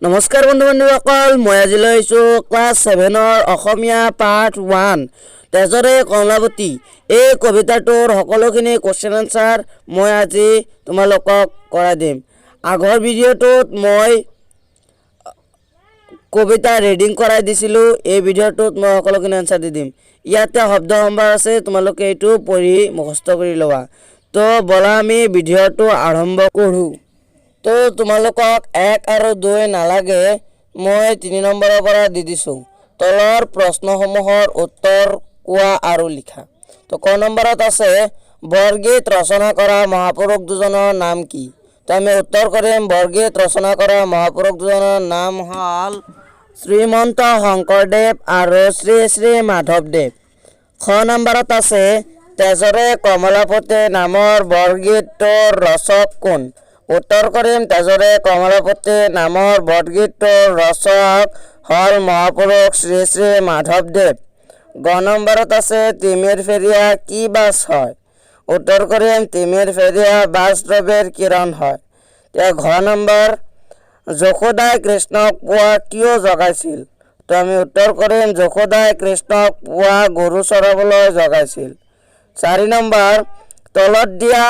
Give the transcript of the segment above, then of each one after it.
নমস্কাৰ বন্ধু বান্ধৱীসকল, মই আজি লৈছোঁ ক্লাছ 7ৰ অসমীয়া পাৰ্ট 1 তেজৰে কমলাৱতী এই কবিতাটোৰ সকলোখিনি কোৱেশ্চন আনসাৰ মই আজি তোমালোকক কৰাই দিম। আগৰ ভিডিঅ'টোত মই কবিতা ৰিডিং কৰাই দিছিলোঁ, এই ভিডিঅ'টোত মই সকলোখিনি আনসাৰ দি দিম। ইয়াতে শব্দ সম্ভাৰ আছে, তোমালোকে এইটো পঢ়ি মুখস্থ কৰি লোৱা। তো বলা আমি ভিডিঅ'টো আৰম্ভ কৰোঁ। তো তোমালোকক 1 আৰু 2 নালাগে, মই 3 নম্বৰৰ পৰা দি দিছোঁ। তলৰ প্ৰশ্নসমূহৰ উত্তৰ কোৱা আৰু লিখা। তো ক নম্বৰত আছে বৰগীত ৰচনা কৰা মহাপুৰুষ দুজনৰ নাম কি? তো আমি উত্তৰ কৰিম বৰগীত ৰচনা কৰা মহাপুৰুষ দুজনৰ নাম হ'ল শ্ৰীমন্ত শংকৰদেৱ আৰু শ্ৰী শ্ৰী মাধৱদেৱ। খ নম্বৰত আছে তেজৰে কমলাপতি নামৰ বৰগীতটোৰ ৰচক কোন? উত্তৰ কৰিম তেজৰে কমলাপতি নামৰ বৰগীতটোৰ ৰচক হ'ল মহাপুৰুষ শ্ৰী শ্ৰী মাধৱদেৱ। গ নম্বৰত আছে তিমিৰ ফেৰিয়া কি বাছ হয়? উত্তৰ কৰিম তিমিৰ ফেৰিয়া বাষ্পদ্ৰৱ্যৰ কিৰণ হয়। ঘ নম্বৰ যশোদাই কৃষ্ণক পুৱা কিয় জগাইছিল? তো আমি উত্তৰ কৰিম যশোদাই কৃষ্ণক পুৱা গৰু চৰাবলৈ জগাইছিল। 4 নম্বৰ তলত দিয়া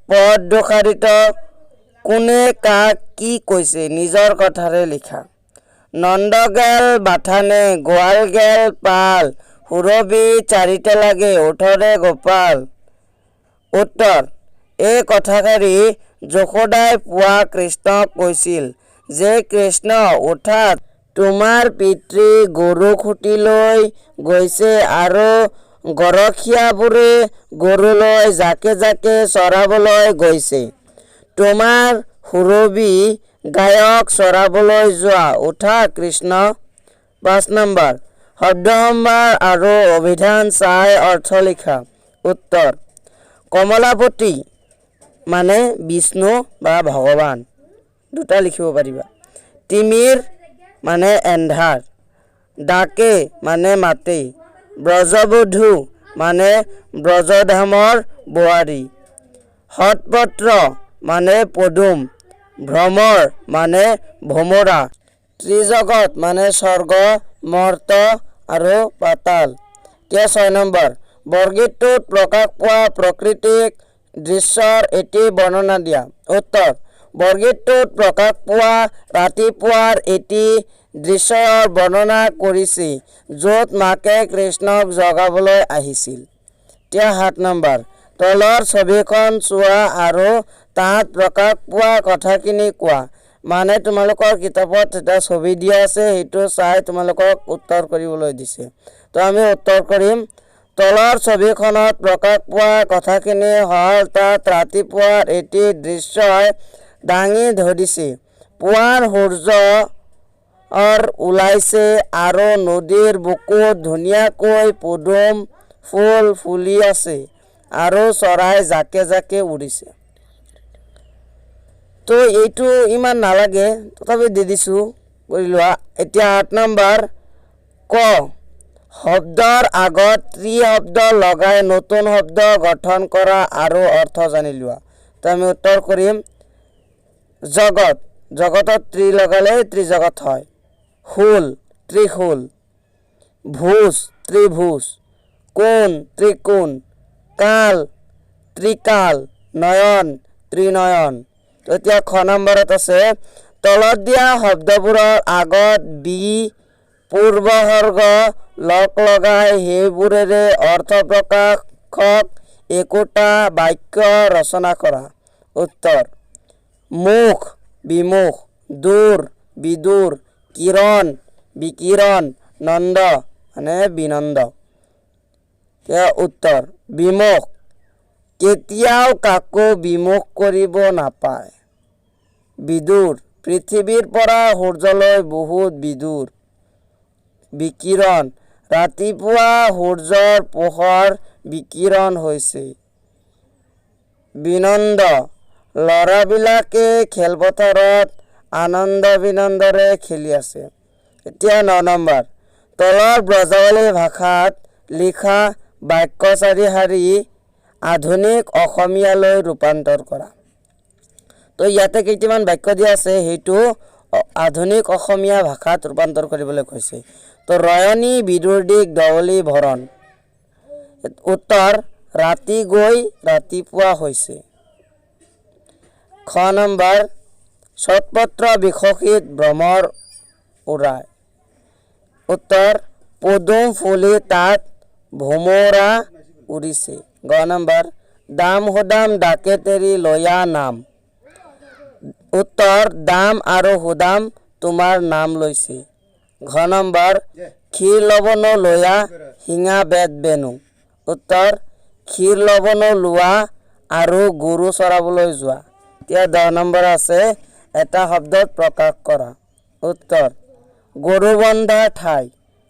পদ দুষাৰিত কোনে কাক কি কৈছে নিজৰ কথাৰে লিখা। নন্দ গেল বাথানে গোৱাল গেল পাল সুৰবি চাৰিতে লাগে ওঠৰে গোপাল। উত্তৰ এই কথাষাৰি যশোদাই পুৱা কৃষ্ণক কৈছিল যে কৃষ্ণ উঠা তোমাৰ পিতৃ গৰু খুটি লৈ গৈছে আৰু গৰখীয়াবোৰে গৰুলৈ জাকে জাকে চৰাবলৈ গৈছে। তোমাৰ সুৰবি গায়ক চৰাবলৈ যোৱা উঠা কৃষ্ণ। 5 নম্বৰ শব্দ সম্ভাৰ আৰু অভিধান চাই অৰ্থ লিখা। উত্তৰ কমলাপতি মানে বিষ্ণু বা ভগৱান, দুটা লিখিব পাৰিবা। তিমিৰ মানে এন্ধাৰ, ডাকে মানে মাতে, ব্ৰজবধূ মানে ব্ৰজধামৰ বোৱাৰী, হতপত্ৰ মানে পদুম, ভ্ৰমৰ মানে ভোমোৰা, ত্ৰিজগত মানে স্বৰ্গ মৰ্ত আৰু পাতাল। 6 নম্বৰ বৰগীতটোত প্ৰকাশ পোৱা প্ৰাকৃতিক দৃশ্যৰ এটি বৰ্ণনা দিয়া। উত্তৰ বৰগীতটোত প্ৰকাশ পোৱা ৰাতিপুৱাৰ এটি দৃশ্যৰ বৰ্ণনা কৰিছে য'ত মাকে কৃষ্ণক জগাবলৈ আহিছিল। 7 নম্বৰ তলৰ ছবিখন চোৱা আৰু তাত প্ৰকাশ পোৱা কথাখিনি কোৱা। মানে তোমালোকৰ কিতাপত এটা ছবি দিয়া আছে, সেইটো চাই তোমালোকক উত্তৰ কৰিবলৈ দিছে। তো আমি উত্তৰ কৰিম তলৰ ছবিখনত প্ৰকাশ পোৱা কথাখিনি হ'ল তাত ৰাতিপুৱাৰ এটি দৃশ্যই দাঙি ধৰিছে পুৱাৰ সূৰ্য ওলাইছে আৰু নদীৰ বুকুত ধুনীয়াকৈ পদুম ফুল ফুলি আছে আৰু চৰাই জাকে জাকে উৰিছে। তো এইটো ইমান নালাগে, তথাপি দি দিছোঁ, কৰি লোৱা। এতিয়া 8 নম্বৰ ক শব্দৰ আগত ত্ৰি শব্দ লগাই নতুন শব্দ গঠন কৰা আৰু অৰ্থ জানি লোৱা। তো আমি উত্তৰ কৰিম জগত, জগতত ত্ৰি লগালে ত্ৰিজগত হয়। শূল ত্ৰিশূল, ভোজ ত্ৰিভুজ, কোণ ত্ৰিকোণ, কাল ত্ৰিকাল, নয়ন ত্ৰিনয়ন। এতিয়া খ নম্বৰত আছে তলত দিয়া শব্দবোৰৰ আগত বি পূৰ্বসৰ্গ লগ লগাই সেইবোৰেৰে অৰ্থ প্ৰকাশক একোটা বাক্য ৰচনা কৰা। উত্তৰ মুখ বিমুখ, দূৰ বিদূৰ, কিৰণ বিকিৰণ, নন্দ মানে বিনন্দ। উত্তৰ বিমুখ কেতিয়াও কাকো বিমুখ কৰিব নাপায়। বিদূৰ পৃথিৱীৰ পৰা সূৰ্যলৈ বহুত বিদূৰ। বিকিৰণ ৰাতিপুৱা সূৰ্যৰ পোহৰ বিকিৰণ হৈছে। বিনন্দ ল'ৰাবিলাকে খেলপথাৰত আনন্দ বিনন্দৰে খেলি আছে। এতিয়া 9 নম্বৰ তলৰ ব্ৰজাৱলী ভাষাত লিখা বাক্য চাৰি শাৰী আধুনিক অসমীয়ালৈ ৰূপান্তৰ কৰা। তো ইয়াতে কেইটামান বাক্য দিয়া আছে, সেইটো আধুনিক অসমীয়া ভাষাত ৰূপান্তৰ কৰিবলৈ কৈছে তো ৰয়নী বিদুৰ দিক দৱলী ভৰণ উত্তৰ ৰাতি গৈ ৰাতিপুৱা হৈছে খ নম্বৰ শতপত্ৰ বিকশিত ভ্ৰমৰ উৰাই উত্তৰ পদুম ফুলি তাত ভোমোৰা উৰিছে গ নম্বৰ দাম সুদাম ডাকেতেৰি লয়া নাম উত্তৰ দাম আৰু সুদাম তোমাৰ নাম লৈছে ঘ নম্বৰ ক্ষীৰ লৱণ লয়া শিঙা বেদ বেনু উত্তৰ ক্ষীৰ লৱণ লোৱা আৰু গৰু চৰাবলৈ যোৱা এতিয়া 10 নম্বৰ আছে এটা শব্দত প্ৰকাশ কৰা উত্তৰ গৰু বন্ধা ঠাই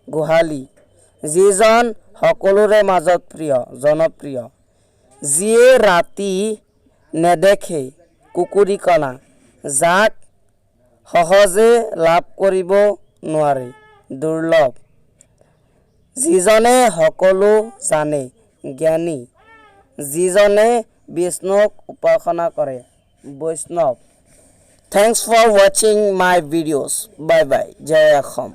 গোহালি যিজন সকলোৰে মাজত প্ৰিয় জনপ্ৰিয় যিয়ে ৰাতি নেদেখে কুকুৰিকণা যাক সহজে লাভ কৰিব নোৱাৰে দুৰ্লভ যিজনে সকলো জানে জ্ঞানী যিজনে বিষ্ণুক উপাসনা কৰে বৈষ্ণৱ Thanks for watching my videos. Bye bye. Jai Akham.